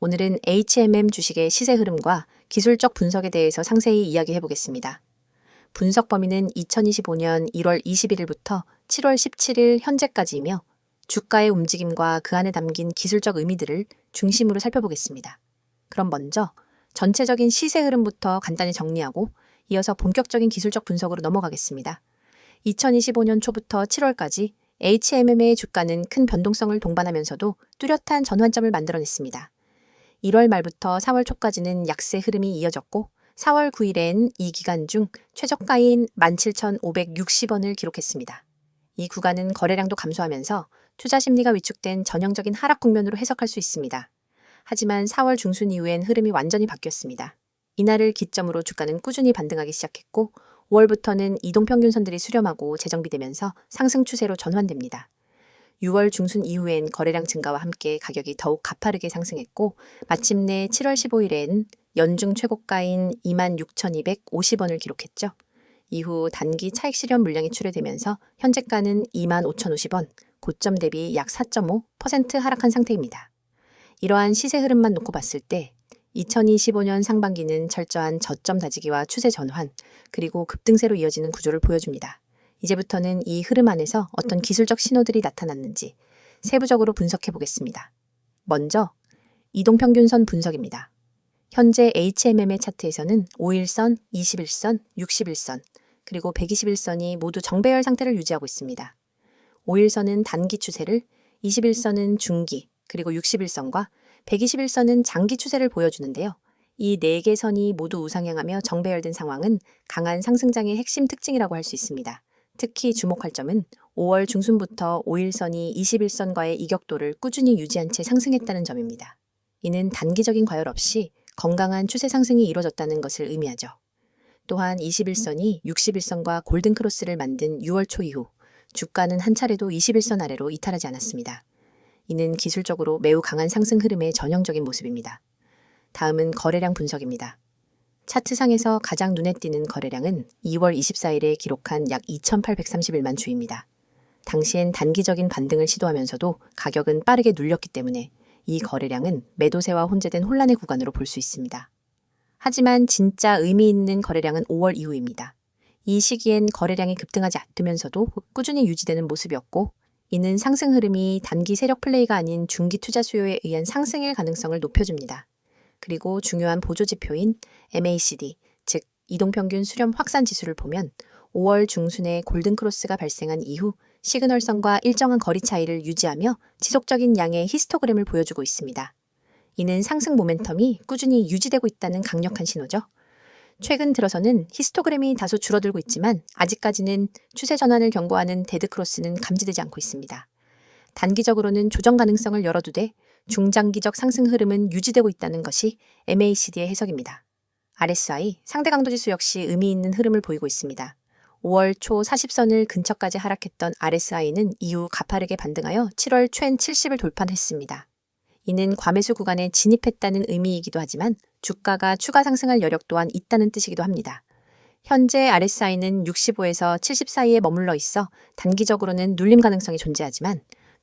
오늘은 HMM 주식의 시세 흐름과 기술적 분석에 대해서 상세히 이야기해 보겠습니다. 분석 범위는 2025년 1월 21일부터 7월 17일 현재까지이며 주가의 움직임과 그 안에 담긴 기술적 의미들을 중심으로 살펴보겠습니다. 그럼 먼저 전체적인 시세 흐름부터 간단히 정리하고 이어서 본격적인 기술적 분석으로 넘어가겠습니다. 2025년 초부터 7월까지 HMM의 주가는 큰 변동성을 동반하면서도 뚜렷한 전환점을 만들어냈습니다. 1월 말부터 4월 초까지는 약세 흐름이 이어졌고 4월 9일엔 이 기간 중 최저가인 17,560원을 기록했습니다. 이 구간은 거래량도 감소하면서 투자 심리가 위축된 전형적인 하락 국면으로 해석할 수 있습니다. 하지만 4월 중순 이후엔 흐름이 완전히 바뀌었습니다. 이날을 기점으로 주가는 꾸준히 반등하기 시작했고 5월부터는 이동평균선들이 수렴하고 재정비되면서 상승 추세로 전환됩니다. 6월 중순 이후엔 거래량 증가와 함께 가격이 더욱 가파르게 상승했고 마침내 7월 15일엔 연중 최고가인 26,250원을 기록했죠. 이후 단기 차익 실현 물량이 출회되면서 현재가는 25,050원, 고점 대비 약 4.5% 하락한 상태입니다. 이러한 시세 흐름만 놓고 봤을 때 2025년 상반기는 철저한 저점 다지기와 추세 전환, 그리고 급등세로 이어지는 구조를 보여줍니다. 이제부터는 이 흐름 안에서 어떤 기술적 신호들이 나타났는지 세부적으로 분석해 보겠습니다. 먼저 이동평균선 분석입니다. 현재 HMM의 차트에서는 5일선, 21선, 61선, 그리고 121선이 모두 정배열 상태를 유지하고 있습니다. 5일선은 단기 추세를, 21선은 중기, 그리고 61선과 121선은 장기 추세를 보여주는데요. 이 4개 선이 모두 우상향하며 정배열된 상황은 강한 상승장의 핵심 특징이라고 할 수 있습니다. 특히 주목할 점은 5월 중순부터 5일선이 21선과의 이격도를 꾸준히 유지한 채 상승했다는 점입니다. 이는 단기적인 과열 없이 건강한 추세 상승이 이뤄졌다는 것을 의미하죠. 또한 21선이 61선과 골든크로스를 만든 6월 초 이후 주가는 한 차례도 21선 아래로 이탈하지 않았습니다. 이는 기술적으로 매우 강한 상승 흐름의 전형적인 모습입니다. 다음은 거래량 분석입니다. 차트상에서 가장 눈에 띄는 거래량은 2월 24일에 기록한 약 2,831만 주입니다. 당시엔 단기적인 반등을 시도하면서도 가격은 빠르게 눌렸기 때문에 이 거래량은 매도세와 혼재된 혼란의 구간으로 볼 수 있습니다. 하지만 진짜 의미 있는 거래량은 5월 이후입니다. 이 시기엔 거래량이 급등하지 않으면서도 꾸준히 유지되는 모습이었고 이는 상승 흐름이 단기 세력 플레이가 아닌 중기 투자 수요에 의한 상승일 가능성을 높여줍니다. 그리고 중요한 보조지표인 MACD, 즉 이동평균 수렴 확산 지수를 보면 5월 중순에 골든크로스가 발생한 이후 시그널선과 일정한 거리 차이를 유지하며 지속적인 양의 히스토그램을 보여주고 있습니다. 이는 상승 모멘텀이 꾸준히 유지되고 있다는 강력한 신호죠. 최근 들어서는 히스토그램이 다소 줄어들고 있지만 아직까지는 추세 전환을 경고하는 데드크로스는 감지되지 않고 있습니다. 단기적으로는 조정 가능성을 열어두되 중장기적 상승 흐름은 유지되고 있다는 것이 MACD의 해석입니다. RSI, 상대 강도 지수 역시 의미 있는 흐름을 보이고 있습니다. 5월 초 40선을 근처까지 하락했던 RSI는 이후 가파르게 반등하여 7월 최N 70을 돌파했습니다. 이는 과매수 구간에 진입했다는 의미이기도 하지만 주가가 추가 상승할 여력 또한 있다는 뜻이기도 합니다. 현재 RSI는 65에서 70 사이에 머물러 있어 단기적으로는 눌림 가능성이 존재하지만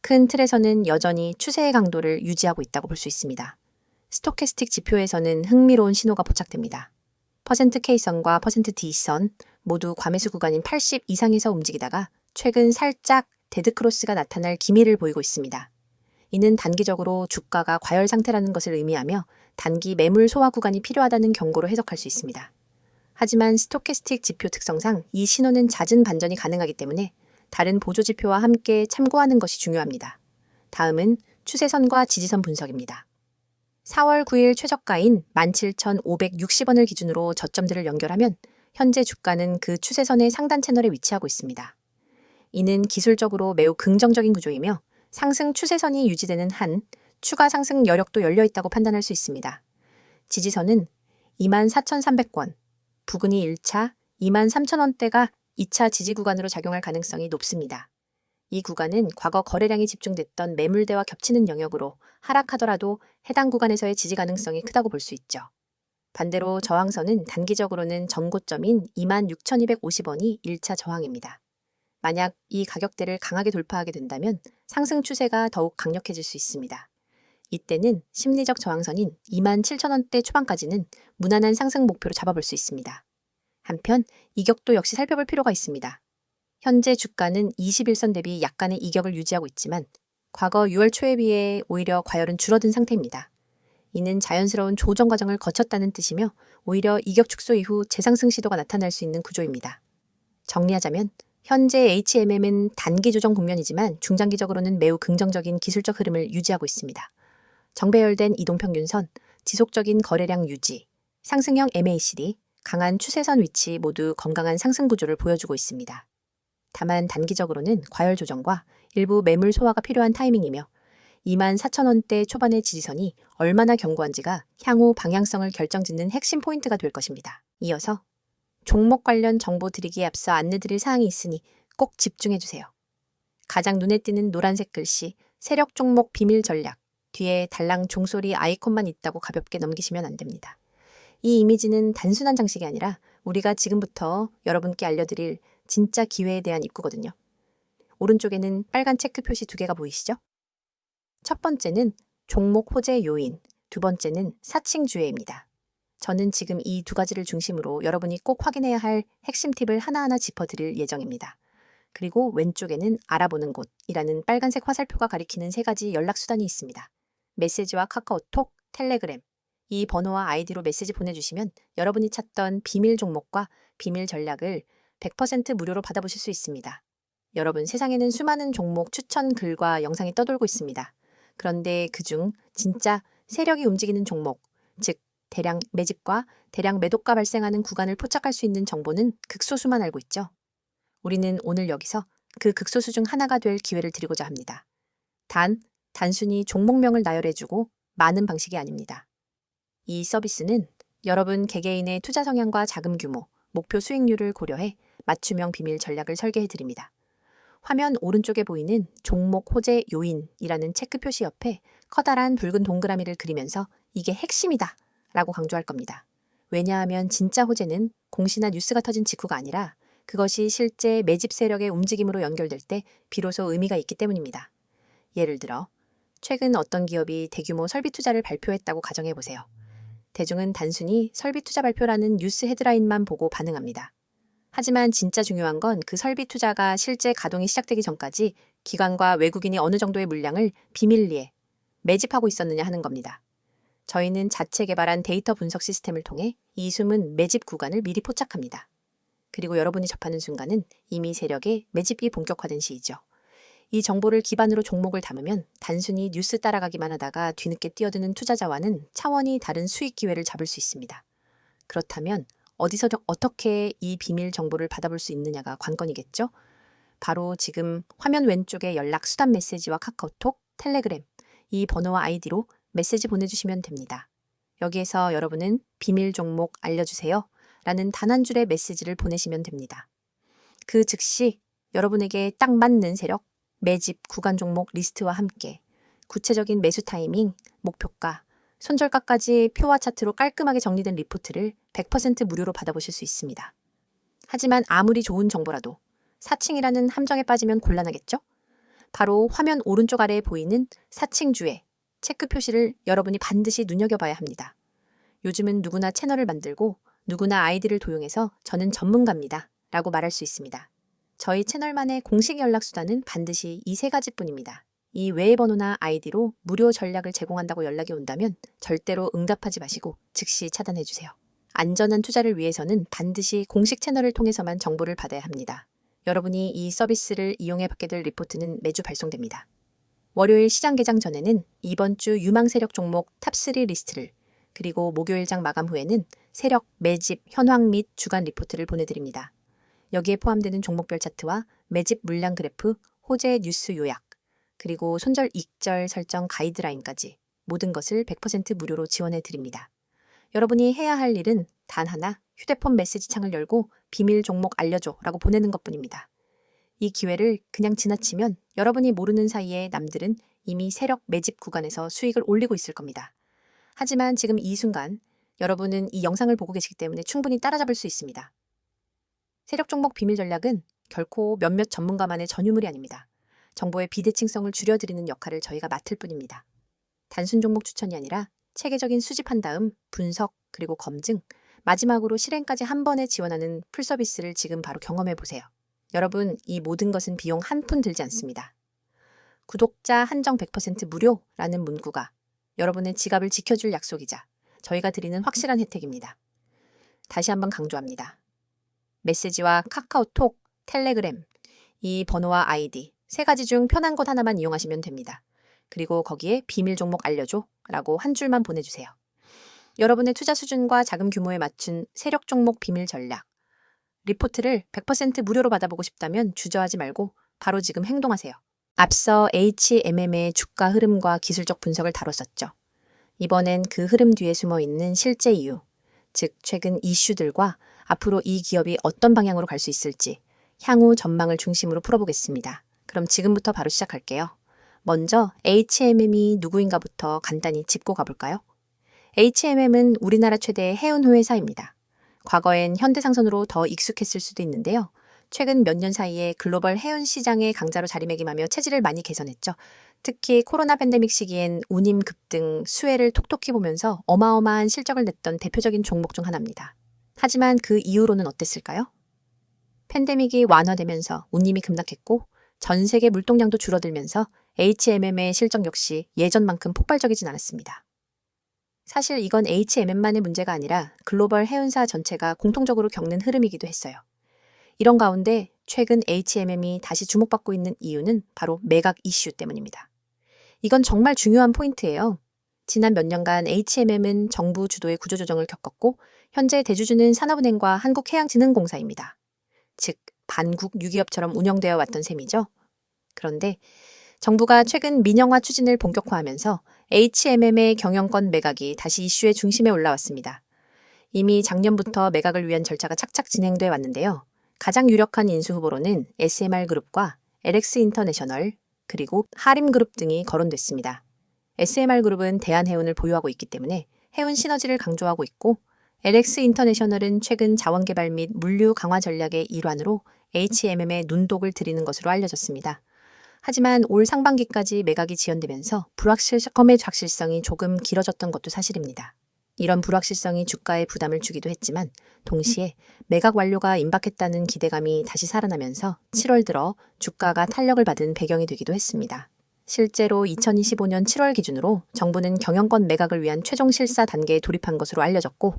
큰 틀에서는 여전히 추세의 강도를 유지하고 있다고 볼 수 있습니다. 스토캐스틱 지표에서는 흥미로운 신호가 포착됩니다. %K선과 %D선 모두 과매수 구간인 80 이상에서 움직이다가 최근 살짝 데드크로스가 나타날 기미를 보이고 있습니다. 이는 단기적으로 주가가 과열 상태라는 것을 의미하며 단기 매물 소화 구간이 필요하다는 경고로 해석할 수 있습니다. 하지만 스토캐스틱 지표 특성상 이 신호는 잦은 반전이 가능하기 때문에 다른 보조지표와 함께 참고하는 것이 중요합니다. 다음은 추세선과 지지선 분석입니다. 4월 9일 최저가인 17,560원을 기준으로 저점들을 연결하면 현재 주가는 그 추세선의 상단 채널에 위치하고 있습니다. 이는 기술적으로 매우 긍정적인 구조이며 상승 추세선이 유지되는 한 추가 상승 여력도 열려있다고 판단할 수 있습니다. 지지선은 24,300원, 부근이 1차, 23,000원대가 2차 지지 구간으로 작용할 가능성이 높습니다. 이 구간은 과거 거래량이 집중됐던 매물대와 겹치는 영역으로 하락하더라도 해당 구간에서의 지지 가능성이 크다고 볼 수 있죠. 반대로 저항선은 단기적으로는 전고점인 26,250원이 1차 저항입니다. 만약 이 가격대를 강하게 돌파하게 된다면 상승 추세가 더욱 강력해질 수 있습니다. 이때는 심리적 저항선인 27,000원대 초반까지는 무난한 상승 목표로 잡아볼 수 있습니다. 한편 이격도 역시 살펴볼 필요가 있습니다. 현재 주가는 21선 대비 약간의 이격을 유지하고 있지만 과거 6월 초에 비해 오히려 과열은 줄어든 상태입니다. 이는 자연스러운 조정 과정을 거쳤다는 뜻이며 오히려 이격 축소 이후 재상승 시도가 나타날 수 있는 구조입니다. 정리하자면 현재 HMM은 단기 조정 국면이지만 중장기적으로는 매우 긍정적인 기술적 흐름을 유지하고 있습니다. 정배열된 이동평균선, 지속적인 거래량 유지, 상승형 MACD, 강한 추세선 위치 모두 건강한 상승 구조를 보여주고 있습니다. 다만 단기적으로는 과열 조정과 일부 매물 소화가 필요한 타이밍이며 24,000원대 초반의 지지선이 얼마나 견고한지가 향후 방향성을 결정짓는 핵심 포인트가 될 것입니다. 이어서 종목 관련 정보 드리기에 앞서 안내드릴 사항이 있으니 꼭 집중해주세요. 가장 눈에 띄는 노란색 글씨 세력 종목 비밀 전략 뒤에 달랑 종소리 아이콘만 있다고 가볍게 넘기시면 안 됩니다. 이 이미지는 단순한 장식이 아니라 우리가 지금부터 여러분께 알려드릴 진짜 기회에 대한 입구거든요. 오른쪽에는 빨간 체크 표시 2개가 보이시죠? 첫 번째는 종목 호재 요인, 두 번째는 사칭 주회입니다. 저는 지금 이 두 가지를 중심으로 여러분이 꼭 확인해야 할 핵심 팁을 하나하나 짚어드릴 예정입니다. 그리고 왼쪽에는 알아보는 곳이라는 빨간색 화살표가 가리키는 3가지 연락수단이 있습니다. 메시지와 카카오톡, 텔레그램, 이 번호와 아이디로 메시지 보내주시면 여러분이 찾던 비밀 종목과 비밀 전략을 100% 무료로 받아보실 수 있습니다. 여러분, 세상에는 수많은 종목 추천 글과 영상이 떠돌고 있습니다. 그런데 그중 진짜 세력이 움직이는 종목, 즉 대량 매집과 대량 매도가 발생하는 구간을 포착할 수 있는 정보는 극소수만 알고 있죠. 우리는 오늘 여기서 그 극소수 중 하나가 될 기회를 드리고자 합니다. 단순히 종목명을 나열해주고 많은 방식이 아닙니다. 이 서비스는 여러분 개개인의 투자 성향과 자금 규모, 목표 수익률을 고려해 맞춤형 비밀 전략을 설계해드립니다. 화면 오른쪽에 보이는 종목 호재 요인이라는 체크 표시 옆에 커다란 붉은 동그라미를 그리면서 이게 핵심이다 라고 강조할 겁니다. 왜냐하면 진짜 호재는 공시나 뉴스가 터진 직후가 아니라 그것이 실제 매집 세력의 움직임으로 연결될 때 비로소 의미가 있기 때문입니다. 예를 들어 최근 어떤 기업이 대규모 설비 투자를 발표했다고 가정해보세요. 대중은 단순히 설비 투자 발표라는 뉴스 헤드라인만 보고 반응합니다. 하지만 진짜 중요한 건 그 설비 투자가 실제 가동이 시작되기 전까지 기관과 외국인이 어느 정도의 물량을 비밀리에 매집하고 있었느냐 하는 겁니다. 저희는 자체 개발한 데이터 분석 시스템을 통해 이 숨은 매집 구간을 미리 포착합니다. 그리고 여러분이 접하는 순간은 이미 세력의 매집이 본격화된 시이죠. 이 정보를 기반으로 종목을 담으면 단순히 뉴스 따라가기만 하다가 뒤늦게 뛰어드는 투자자와는 차원이 다른 수익 기회를 잡을 수 있습니다. 그렇다면 어디서 어떻게 이 비밀 정보를 받아볼 수 있느냐가 관건이겠죠? 바로 지금 화면 왼쪽에 연락 수단 메시지와 카카오톡, 텔레그램, 이 번호와 아이디로 메시지 보내주시면 됩니다. 여기에서 여러분은 비밀 종목 알려주세요 라는 단 한 줄의 메시지를 보내시면 됩니다. 그 즉시 여러분에게 딱 맞는 세력, 매집, 구간 종목 리스트와 함께 구체적인 매수 타이밍, 목표가, 손절가까지 표와 차트로 깔끔하게 정리된 리포트를 100% 무료로 받아보실 수 있습니다. 하지만 아무리 좋은 정보라도 사칭이라는 함정에 빠지면 곤란하겠죠? 바로 화면 오른쪽 아래에 보이는 사칭주의 체크 표시를 여러분이 반드시 눈여겨봐야 합니다. 요즘은 누구나 채널을 만들고 누구나 아이디를 도용해서 저는 전문가입니다 라고 말할 수 있습니다. 저희 채널만의 공식 연락수단은 반드시 이 3가지뿐입니다. 이 외의 번호나 아이디로 무료 전략을 제공한다고 연락이 온다면 절대로 응답하지 마시고 즉시 차단해주세요. 안전한 투자를 위해서는 반드시 공식 채널을 통해서만 정보를 받아야 합니다. 여러분이 이 서비스를 이용해 받게 될 리포트는 매주 발송됩니다. 월요일 시장 개장 전에는 이번 주 유망 세력 종목 탑3 리스트를, 그리고 목요일장 마감 후에는 세력, 매집, 현황 및 주간 리포트를 보내드립니다. 여기에 포함되는 종목별 차트와 매집 물량 그래프, 호재 뉴스 요약, 그리고 손절 익절 설정 가이드라인까지 모든 것을 100% 무료로 지원해 드립니다. 여러분이 해야 할 일은 단 하나, 휴대폰 메시지 창을 열고 비밀 종목 알려줘 라고 보내는 것뿐입니다. 이 기회를 그냥 지나치면 여러분이 모르는 사이에 남들은 이미 세력 매집 구간에서 수익을 올리고 있을 겁니다. 하지만 지금 이 순간 여러분은 이 영상을 보고 계시기 때문에 충분히 따라잡을 수 있습니다. 세력 종목 비밀 전략은 결코 몇몇 전문가만의 전유물이 아닙니다. 정보의 비대칭성을 줄여드리는 역할을 저희가 맡을 뿐입니다. 단순 종목 추천이 아니라 체계적인 수집한 다음 분석 그리고 검증, 마지막으로 실행까지 한 번에 지원하는 풀 서비스를 지금 바로 경험해 보세요. 여러분, 이 모든 것은 비용 한 푼 들지 않습니다. 구독자 한정 100% 무료라는 문구가 여러분의 지갑을 지켜줄 약속이자 저희가 드리는 확실한 혜택입니다. 다시 한번 강조합니다. 메시지와 카카오톡, 텔레그램, 이 번호와 아이디 세 가지 중 편한 것 하나만 이용하시면 됩니다. 그리고 거기에 비밀 종목 알려줘 라고 한 줄만 보내주세요. 여러분의 투자 수준과 자금 규모에 맞춘 세력 종목 비밀 전략, 리포트를 100% 무료로 받아보고 싶다면 주저하지 말고 바로 지금 행동하세요. 앞서 HMM의 주가 흐름과 기술적 분석을 다뤘었죠. 이번엔 그 흐름 뒤에 숨어 있는 실제 이유, 즉 최근 이슈들과 앞으로 이 기업이 어떤 방향으로 갈 수 있을지 향후 전망을 중심으로 풀어보겠습니다. 그럼 지금부터 바로 시작할게요. 먼저 HMM이 누구인가부터 간단히 짚고 가볼까요? HMM은 우리나라 최대의 해운호 회사입니다. 과거엔 현대상선으로 더 익숙했을 수도 있는데요. 최근 몇 년 사이에 글로벌 해운 시장의 강자로 자리매김하며 체질을 많이 개선했죠. 특히 코로나 팬데믹 시기엔 운임 급등, 수혜를 톡톡히 보면서 어마어마한 실적을 냈던 대표적인 종목 중 하나입니다. 하지만 그 이후로는 어땠을까요? 팬데믹이 완화되면서 운임이 급락했고 전 세계 물동량도 줄어들면서 HMM의 실적 역시 예전만큼 폭발적이진 않았습니다. 사실 이건 HMM만의 문제가 아니라 글로벌 해운사 전체가 공통적으로 겪는 흐름이기도 했어요. 이런 가운데 최근 HMM이 다시 주목받고 있는 이유는 바로 매각 이슈 때문입니다. 이건 정말 중요한 포인트예요. 지난 몇 년간 HMM은 정부 주도의 구조조정을 겪었고 현재 대주주는 산업은행과 한국해양진흥공사입니다. 즉 반국 유기업처럼 운영되어 왔던 셈이죠. 그런데 정부가 최근 민영화 추진을 본격화하면서 HMM의 경영권 매각이 다시 이슈의 중심에 올라왔습니다. 이미 작년부터 매각을 위한 절차가 착착 진행돼 왔는데요. 가장 유력한 인수 후보로는 SMR그룹과 LX인터내셔널 그리고 하림그룹 등이 거론됐습니다. SMR그룹은 대한해운을 보유하고 있기 때문에 해운 시너지를 강조하고 있고 LX인터내셔널은 최근 자원개발 및 물류 강화 전략의 일환으로 HMM에 눈독을 들이는 것으로 알려졌습니다. 하지만 올 상반기까지 매각이 지연되면서 불확실성의 확실성이 조금 길어졌던 것도 사실입니다. 이런 불확실성이 주가에 부담을 주기도 했지만 동시에 매각 완료가 임박했다는 기대감이 다시 살아나면서 7월 들어 주가가 탄력을 받은 배경이 되기도 했습니다. 실제로 2025년 7월 기준으로 정부는 경영권 매각을 위한 최종 실사 단계에 돌입한 것으로 알려졌고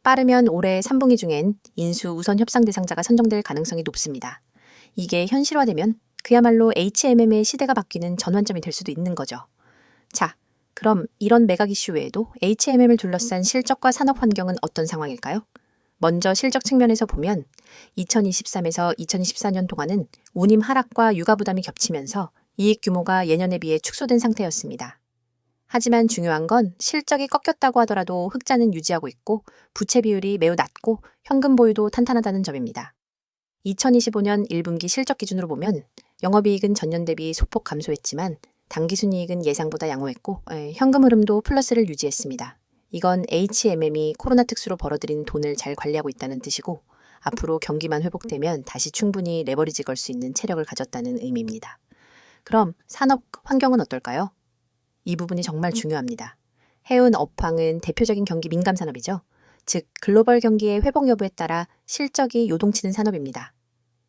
빠르면 올해 3분기 중엔 인수 우선 협상 대상자가 선정될 가능성이 높습니다. 이게 현실화되면 그야말로 HMM의 시대가 바뀌는 전환점이 될 수도 있는 거죠. 자, 그럼 이런 매각 이슈 외에도 HMM을 둘러싼 실적과 산업 환경은 어떤 상황일까요? 먼저 실적 측면에서 보면 2023에서 2024년 동안은 운임 하락과 유가 부담이 겹치면서 이익 규모가 예년에 비해 축소된 상태였습니다. 하지만 중요한 건 실적이 꺾였다고 하더라도 흑자는 유지하고 있고 부채 비율이 매우 낮고 현금 보유도 탄탄하다는 점입니다. 2025년 1분기 실적 기준으로 보면 영업이익은 전년 대비 소폭 감소했지만 당기순이익은 예상보다 양호했고 현금 흐름도 플러스를 유지했습니다. 이건 HMM이 코로나 특수로 벌어들인 돈을 잘 관리하고 있다는 뜻이고 앞으로 경기만 회복되면 다시 충분히 레버리지 걸 수 있는 체력을 가졌다는 의미입니다. 그럼 산업 환경은 어떨까요? 이 부분이 정말 중요합니다. 해운 업황은 대표적인 경기 민감 산업이죠. 즉 글로벌 경기의 회복 여부에 따라 실적이 요동치는 산업입니다.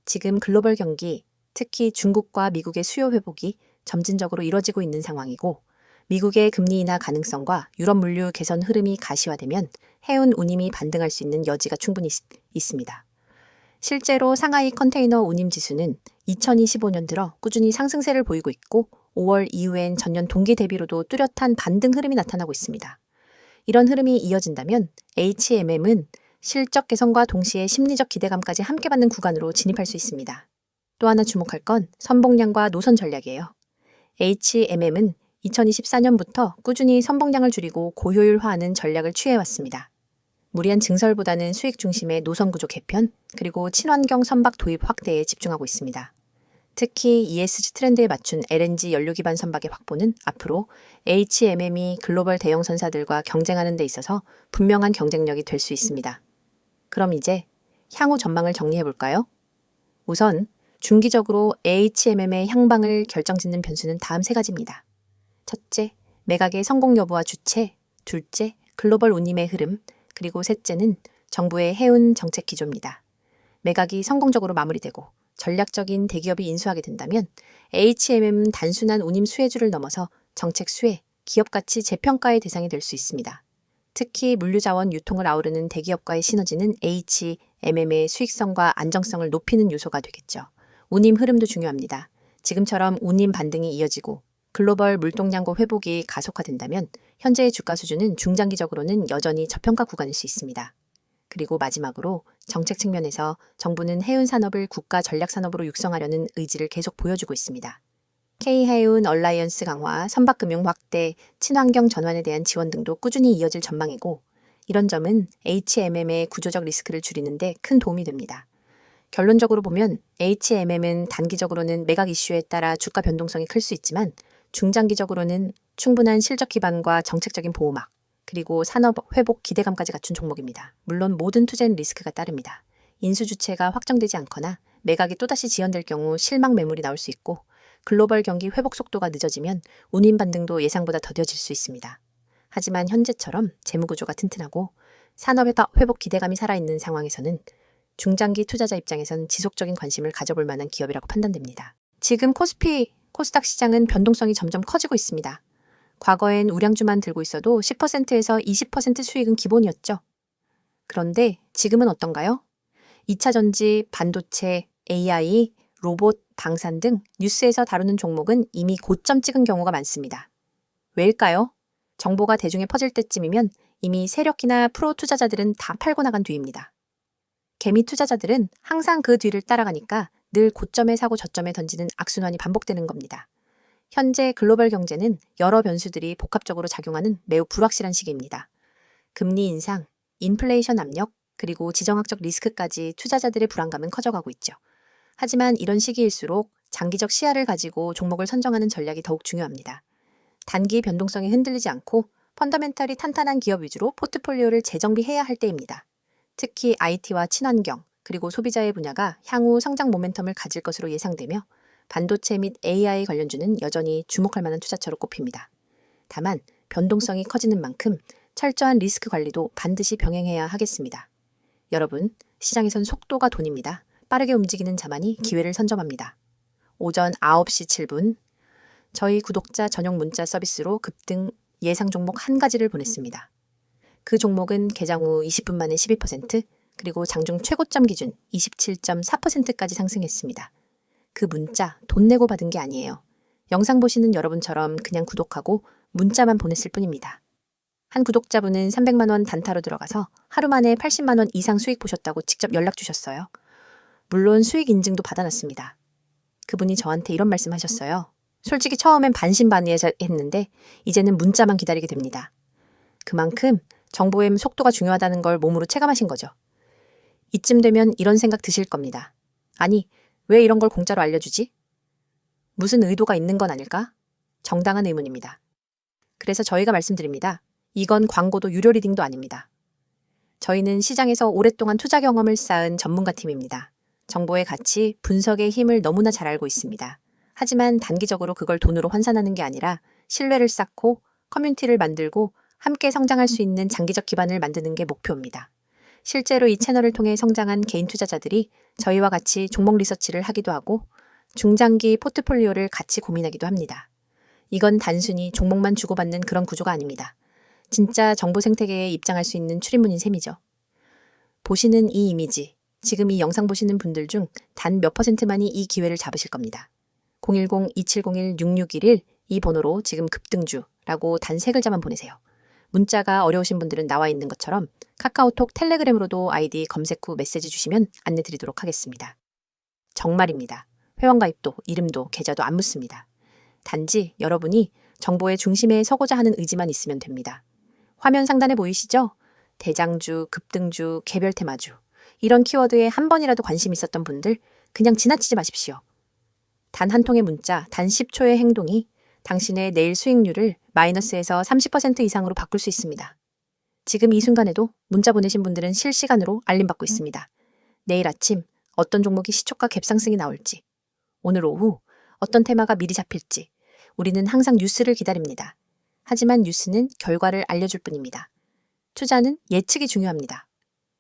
지금 글로벌 경기, 특히 중국과 미국의 수요 회복이 점진적으로 이뤄지고 있는 상황이고 미국의 금리 인하 가능성과 유럽 물류 개선 흐름이 가시화되면 해운 운임이 반등할 수 있는 여지가 충분히 있습니다. 실제로 상하이 컨테이너 운임 지수는 2025년 들어 꾸준히 상승세를 보이고 있고 5월 이후엔 전년 동기 대비로도 뚜렷한 반등 흐름이 나타나고 있습니다. 이런 흐름이 이어진다면 HMM은 실적 개선과 동시에 심리적 기대감까지 함께 받는 구간으로 진입할 수 있습니다. 또 하나 주목할 건 선봉량과 노선 전략이에요. HMM은 2024년부터 꾸준히 선봉량을 줄이고 고효율화하는 전략을 취해왔습니다. 무리한 증설보다는 수익 중심의 노선 구조 개편, 그리고 친환경 선박 도입 확대에 집중하고 있습니다. 특히 ESG 트렌드에 맞춘 LNG 연료 기반 선박의 확보는 앞으로 HMM이 글로벌 대형 선사들과 경쟁하는 데 있어서 분명한 경쟁력이 될 수 있습니다. 그럼 이제 향후 전망을 정리해 볼까요? 우선 중기적으로 HMM의 향방을 결정짓는 변수는 다음 세 가지입니다. 첫째, 매각의 성공 여부와 주체, 둘째, 글로벌 운임의 흐름, 그리고 셋째는 정부의 해운 정책 기조입니다. 매각이 성공적으로 마무리되고 전략적인 대기업이 인수하게 된다면 HMM은 단순한 운임 수혜주를 넘어서 정책 수혜, 기업 가치 재평가의 대상이 될 수 있습니다. 특히 물류자원 유통을 아우르는 대기업과의 시너지는 HMM의 수익성과 안정성을 높이는 요소가 되겠죠. 운임 흐름도 중요합니다. 지금처럼 운임 반등이 이어지고 글로벌 물동량고 회복이 가속화된다면 현재의 주가 수준은 중장기적으로는 여전히 저평가 구간일 수 있습니다. 그리고 마지막으로 정책 측면에서 정부는 해운 산업을 국가 전략 산업으로 육성하려는 의지를 계속 보여주고 있습니다. K해운 얼라이언스 강화, 선박금융 확대, 친환경 전환에 대한 지원 등도 꾸준히 이어질 전망이고 이런 점은 HMM의 구조적 리스크를 줄이는 데 큰 도움이 됩니다. 결론적으로 보면 HMM은 단기적으로는 매각 이슈에 따라 주가 변동성이 클 수 있지만 중장기적으로는 충분한 실적 기반과 정책적인 보호막, 그리고 산업 회복 기대감까지 갖춘 종목입니다. 물론 모든 투자에는 리스크가 따릅니다. 인수 주체가 확정되지 않거나 매각이 또다시 지연될 경우 실망 매물이 나올 수 있고 글로벌 경기 회복 속도가 늦어지면 운임 반등도 예상보다 더뎌질 수 있습니다. 하지만 현재처럼 재무구조가 튼튼하고 산업 회복 기대감이 살아있는 상황에서는 중장기 투자자 입장에서는 지속적인 관심을 가져볼 만한 기업이라고 판단됩니다. 지금 코스피, 코스닥 시장은 변동성이 점점 커지고 있습니다. 과거엔 우량주만 들고 있어도 10%에서 20% 수익은 기본이었죠. 그런데 지금은 어떤가요? 2차 전지, 반도체, AI, 로봇, 방산 등 뉴스에서 다루는 종목은 이미 고점 찍은 경우가 많습니다. 왜일까요? 정보가 대중에 퍼질 때쯤이면 이미 세력이나 프로 투자자들은 다 팔고 나간 뒤입니다. 개미 투자자들은 항상 그 뒤를 따라가니까 늘 고점에 사고 저점에 던지는 악순환이 반복되는 겁니다. 현재 글로벌 경제는 여러 변수들이 복합적으로 작용하는 매우 불확실한 시기입니다. 금리 인상, 인플레이션 압력, 그리고 지정학적 리스크까지 투자자들의 불안감은 커져가고 있죠. 하지만 이런 시기일수록 장기적 시야를 가지고 종목을 선정하는 전략이 더욱 중요합니다. 단기 변동성에 흔들리지 않고 펀더멘털이 탄탄한 기업 위주로 포트폴리오를 재정비해야 할 때입니다. 특히 IT와 친환경, 그리고 소비자의 분야가 향후 성장 모멘텀을 가질 것으로 예상되며 반도체 및 AI 관련주는 여전히 주목할 만한 투자처로 꼽힙니다. 다만 변동성이 커지는 만큼 철저한 리스크 관리도 반드시 병행해야 하겠습니다. 여러분, 시장에선 속도가 돈입니다. 빠르게 움직이는 자만이 기회를 선점합니다. 오전 9시 7분, 저희 구독자 전용 문자 서비스로 급등 예상 종목 한 가지를 보냈습니다. 그 종목은 개장 후 20분 만에 12%, 그리고 장중 최고점 기준 27.4%까지 상승했습니다. 그 문자 돈 내고 받은 게 아니에요. 영상 보시는 여러분처럼 그냥 구독하고 문자만 보냈을 뿐입니다. 한 구독자분은 300만 원 단타로 들어가서 하루 만에 80만 원 이상 수익 보셨다고 직접 연락 주셨어요. 물론 수익 인증도 받아놨습니다. 그분이 저한테 이런 말씀하셨어요. 솔직히 처음엔 반신반의했는데 이제는 문자만 기다리게 됩니다. 그만큼 정보의 속도가 중요하다는 걸 몸으로 체감하신 거죠. 이쯤 되면 이런 생각 드실 겁니다. 아니, 왜 이런 걸 공짜로 알려주지? 무슨 의도가 있는 건 아닐까? 정당한 의문입니다. 그래서 저희가 말씀드립니다. 이건 광고도 유료 리딩도 아닙니다. 저희는 시장에서 오랫동안 투자 경험을 쌓은 전문가 팀입니다. 정보의 가치, 분석의 힘을 너무나 잘 알고 있습니다. 하지만 단기적으로 그걸 돈으로 환산하는 게 아니라 신뢰를 쌓고 커뮤니티를 만들고 함께 성장할 수 있는 장기적 기반을 만드는 게 목표입니다. 실제로 이 채널을 통해 성장한 개인 투자자들이 저희와 같이 종목 리서치를 하기도 하고 중장기 포트폴리오를 같이 고민하기도 합니다. 이건 단순히 종목만 주고받는 그런 구조가 아닙니다. 진짜 정보 생태계에 입장할 수 있는 출입문인 셈이죠. 보시는 이 이미지, 지금 이 영상 보시는 분들 중 단 몇 %만이 이 기회를 잡으실 겁니다. 010-2701-6611 이 번호로 지금 급등주라고 단 3글자만 보내세요. 문자가 어려우신 분들은 나와 있는 것처럼 카카오톡, 텔레그램으로도 아이디 검색 후 메시지 주시면 안내 드리도록 하겠습니다. 정말입니다. 회원가입도, 이름도, 계좌도 안 묻습니다. 단지 여러분이 정보의 중심에 서고자 하는 의지만 있으면 됩니다. 화면 상단에 보이시죠? 대장주, 급등주, 개별 테마주. 이런 키워드에 한 번이라도 관심 있었던 분들 그냥 지나치지 마십시오. 단 한 통의 문자, 단 10초의 행동이 당신의 내일 수익률을 마이너스에서 30% 이상으로 바꿀 수 있습니다. 지금 이 순간에도 문자 보내신 분들은 실시간으로 알림받고 있습니다. 내일 아침 어떤 종목이 시초가 갭상승이 나올지, 오늘 오후 어떤 테마가 미리 잡힐지 우리는 항상 뉴스를 기다립니다. 하지만 뉴스는 결과를 알려줄 뿐입니다. 투자는 예측이 중요합니다.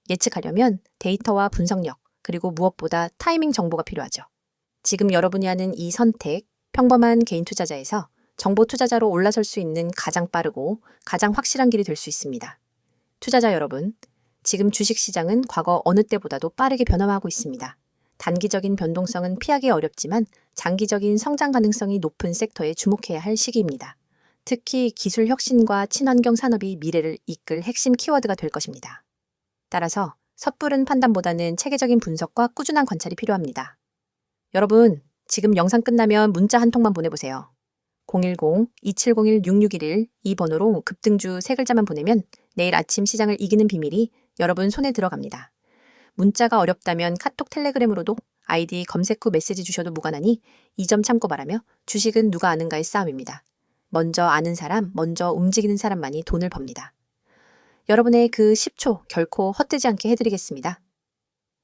예측하려면 데이터와 분석력, 그리고 무엇보다 타이밍 정보가 필요하죠. 지금 여러분이 하는 이 선택, 평범한 개인 투자자에서 정보 투자자로 올라설 수 있는 가장 빠르고 가장 확실한 길이 될 수 있습니다. 투자자 여러분, 지금 주식시장은 과거 어느 때보다도 빠르게 변화하고 있습니다. 단기적인 변동성은 피하기 어렵지만 장기적인 성장 가능성이 높은 섹터에 주목해야 할 시기입니다. 특히 기술 혁신과 친환경 산업이 미래를 이끌 핵심 키워드가 될 것입니다. 따라서 섣부른 판단보다는 체계적인 분석과 꾸준한 관찰이 필요합니다. 여러분, 지금 영상 끝나면 문자 한 통만 보내보세요. 010-2701-6611 이 번호로 급등주 3글자만 보내면 내일 아침 시장을 이기는 비밀이 여러분 손에 들어갑니다. 문자가 어렵다면 카톡 텔레그램으로도 아이디 검색 후 메시지 주셔도 무관하니 이 점 참고 바라며 주식은 누가 아는가의 싸움입니다. 먼저 아는 사람, 먼저 움직이는 사람만이 돈을 법니다. 여러분의 그 10초 결코 헛되지 않게 해드리겠습니다.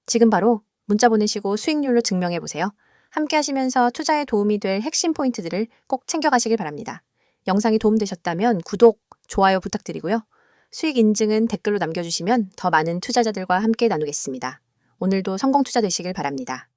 지금 바로 문자 보내시고 수익률로 증명해보세요. 함께 하시면서 투자에 도움이 될 핵심 포인트들을 꼭 챙겨가시길 바랍니다. 영상이 도움되셨다면 구독, 좋아요 부탁드리고요. 수익 인증은 댓글로 남겨주시면 더 많은 투자자들과 함께 나누겠습니다. 오늘도 성공 투자 되시길 바랍니다.